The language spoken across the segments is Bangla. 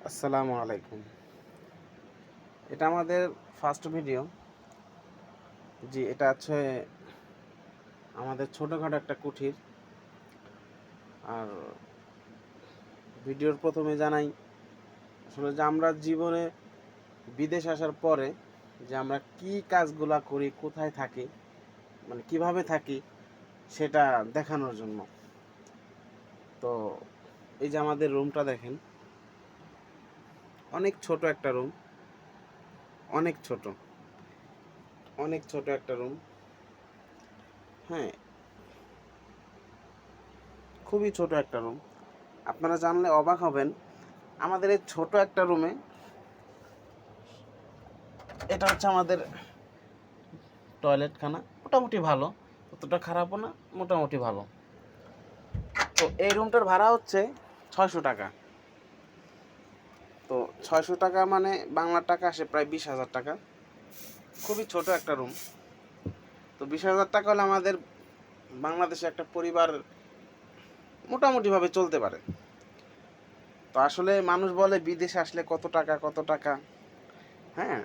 আসসালামু আলাইকুম। এটা আমাদের ফার্স্ট ভিডিও। জি, এটা হচ্ছে আমাদের ছোটোখাটো একটা কুঠির। আর ভিডিওর প্রথমে জানাই আসলে যে আমরা জীবনে বিদেশ আসার পরে যে আমরা কি কাজগুলা করি, কোথায় থাকি, মানে কিভাবে থাকি সেটা দেখানোর জন্য। তো এই যে আমাদের রুমটা দেখেন, অনেক ছোট একটা রুম, অনেক ছোট, অনেক ছোট একটা রুম। হ্যাঁ, খুবই ছোট একটা রুম। আপনারা জানলে অবাক হবেন, আমাদের এই ছোট একটা রুমে, এটা হচ্ছে আমাদের টয়লেটখানা। মোটামুটি ভালো, অতটা খারাপও না, মোটামুটি ভালো। তো এই রুমটার ভাড়া হচ্ছে 600 টাকা। তো 600 টাকা মানে বাংলা টাকা আসে প্রায় 20,000 টাকা। খুবই ছোট একটা রুম। তো 20,000 টাকা হলে আমাদের বাংলাদেশে একটা পরিবার মোটামুটিভাবে চলতে পারে। তো আসলে মানুষ বলে বিদেশে আসলে কত টাকা কত টাকা। হ্যাঁ,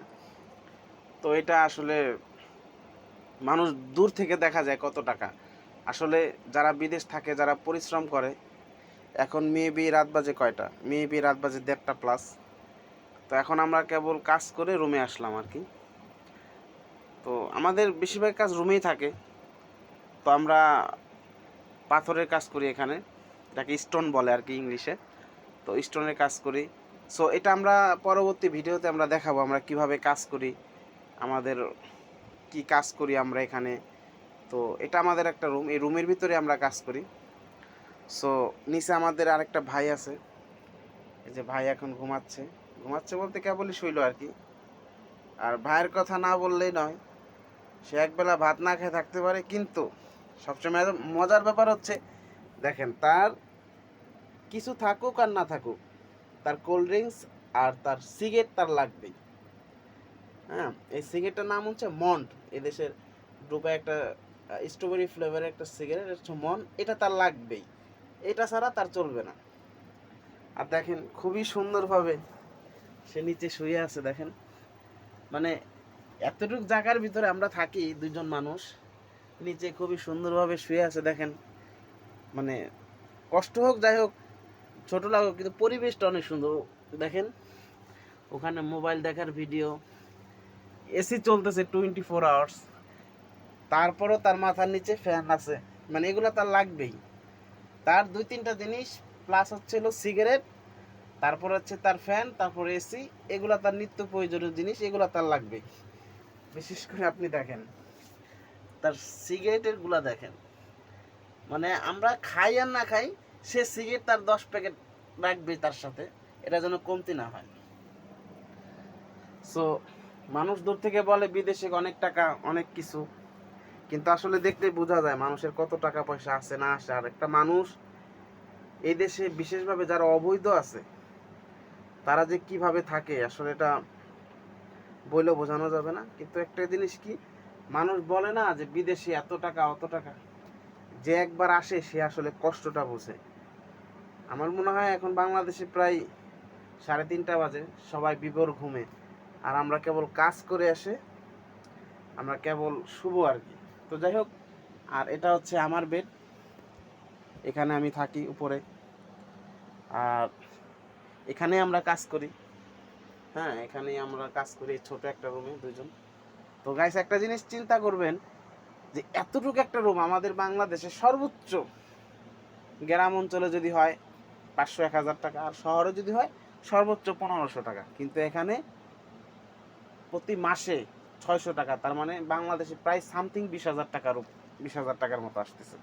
তো এটা আসলে মানুষ দূর থেকে দেখা যায় কত টাকা। আসলে যারা বিদেশ থাকে, যারা পরিশ্রম করে, এখন মেবি রাত বাজে কয়টা, মেবি রাত বাজে 1:30 প্লাস। তো এখন আমরা কেবল কাজ করে রুমে আসলাম আর কি। তো আমাদের বেশিরভাগ কাজ রুমেই থাকে। তো আমরা পাথরের কাজ করি এখানে, যাকে স্টোন বলে আর কি ইংলিশে। তো স্টোনের কাজ করি। সো এটা আমরা পরবর্তী ভিডিওতে আমরা দেখাবো আমরা কিভাবে কাজ করি, আমাদের কি কাজ করি আমরা এখানে। তো এটা আমাদের একটা রুম, এই রুমের ভিতরে আমরা কাজ করি। সো নিচে আমাদের আরেকটা ভাই আছে, এই যে ভাই এখন ঘুমাচ্ছে। ঘুমাচ্ছে বলতে কেবলই শুইলো আর কি। আর ভাইয়ের কথা না বললেই নয়, সে একবেলা ভাত না খেয়ে থাকতে পারে, কিন্তু সবসময় মজার ব্যাপার হচ্ছে দেখেন, তার কিছু থাকুক আর না থাকুক, তার কোল্ড ড্রিঙ্কস আর তার সিগারেট তার লাগবেই। হ্যাঁ, এই সিগারেটটার নাম হচ্ছে মন্ট। এদেশের ডুবে একটা স্ট্রবেরি ফ্লেভারের একটা সিগারেট হচ্ছে মন্ট, এটা তার লাগবেই। এটা ছাড়া তার চলবে না। আর দেখেন খুবই সুন্দরভাবে সে নিচে শুয়ে আছে দেখেন। মানে এতটুক জায়গার ভিতরে আমরা থাকি দুজন মানুষ, নিচে খুবই সুন্দরভাবে শুয়ে আছে দেখেন। মানে কষ্ট হোক যাই হোক, ছোট লাগুক, কিন্তু পরিবেশটা অনেক সুন্দর দেখেন। ওখানে মোবাইল দেখার ভিডিও, এসি চলতেছে 24 আওয়ার্স, তারপরও তার মাথার নিচে ফ্যান আছে। মানে এগুলো তার লাগবেই। তার 2-3টা জিনিস প্লাস হচ্ছে সিগারেট, তারপর হচ্ছে তার ফ্যান, তারপর এসি, এগুলা তার নিত্য প্রয়োজনীয় জিনিস, এগুলা তার লাগবে। বিশেষ করে আপনি দেখেন তার সিগারেটের গুলা দেখেন, মানে আমরা খাই আর না খাই, সে সিগারেট তার 10 প্যাকেট রাখবে তার সাথে, এটা যেন কমতি না হয়। সো মানুষ দূর থেকে বলে বিদেশে অনেক টাকা অনেক কিছু, কিন্তু আসলে দেখলে বোঝা যায় মানুষের কত টাকা পয়সা আছে না আসে। আর একটা মানুষ এই দেশে বিশেষভাবে যারা অবৈধ আছে, তারা যে কিভাবে থাকে আসলে এটা বইলেও বোঝানো যাবে না। কিন্তু একটা জিনিস কি, মানুষ বলে না যে বিদেশে এত টাকা অত টাকা, যে একবার আসে সে আসলে কষ্টটা বোঝে। আমার মনে হয় এখন বাংলাদেশে প্রায় 3:30 বাজে, সবাই বিভোর ঘুমে, আর আমরা কেবল কাজ করে আসে আমরা কেবল শুভ আর কি। তো যাই হোক, আর এটা হচ্ছে আমার বেড, এখানে আমি থাকি উপরে, আর এখানে আমরা কাজ করি। হ্যাঁ, এখানেই আমরা কাজ করি, ছোট একটা রুমে দুজন। তো গাইস একটা জিনিস চিন্তা করবেন যে এতটুকু একটা রুম আমাদের বাংলাদেশে সর্বোচ্চ গ্রাম অঞ্চলে যদি হয় 500-1000 টাকা, আর শহরে যদি হয় সর্বোচ্চ 1500 টাকা, কিন্তু এখানে প্রতি মাসে 600 টাকা। তার মানে বাংলাদেশে প্রায় সামথিং 20,000 টাকার 20,000 টাকার মতো আসতেছে।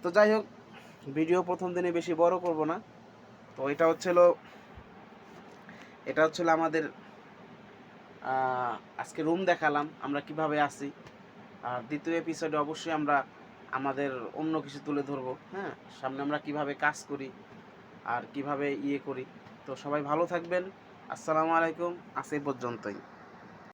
তো যাই হোক, ভিডিও প্রথম দিনে বেশি বড় করব না। তো এটা হচ্ছিল আমাদের আজকে রুম দেখালাম আমরা কিভাবে আছি। আর দ্বিতীয় এপিসোডে অবশ্যই আমরা আমাদের অন্য কিছু তুলে ধরবো। হ্যাঁ, সামনে আমরা কিভাবে কাজ করি আর কিভাবে ইয়ে করি। তো সবাই ভালো থাকবেন। আসসালামু আলাইকুম, আজ এই পর্যন্তই।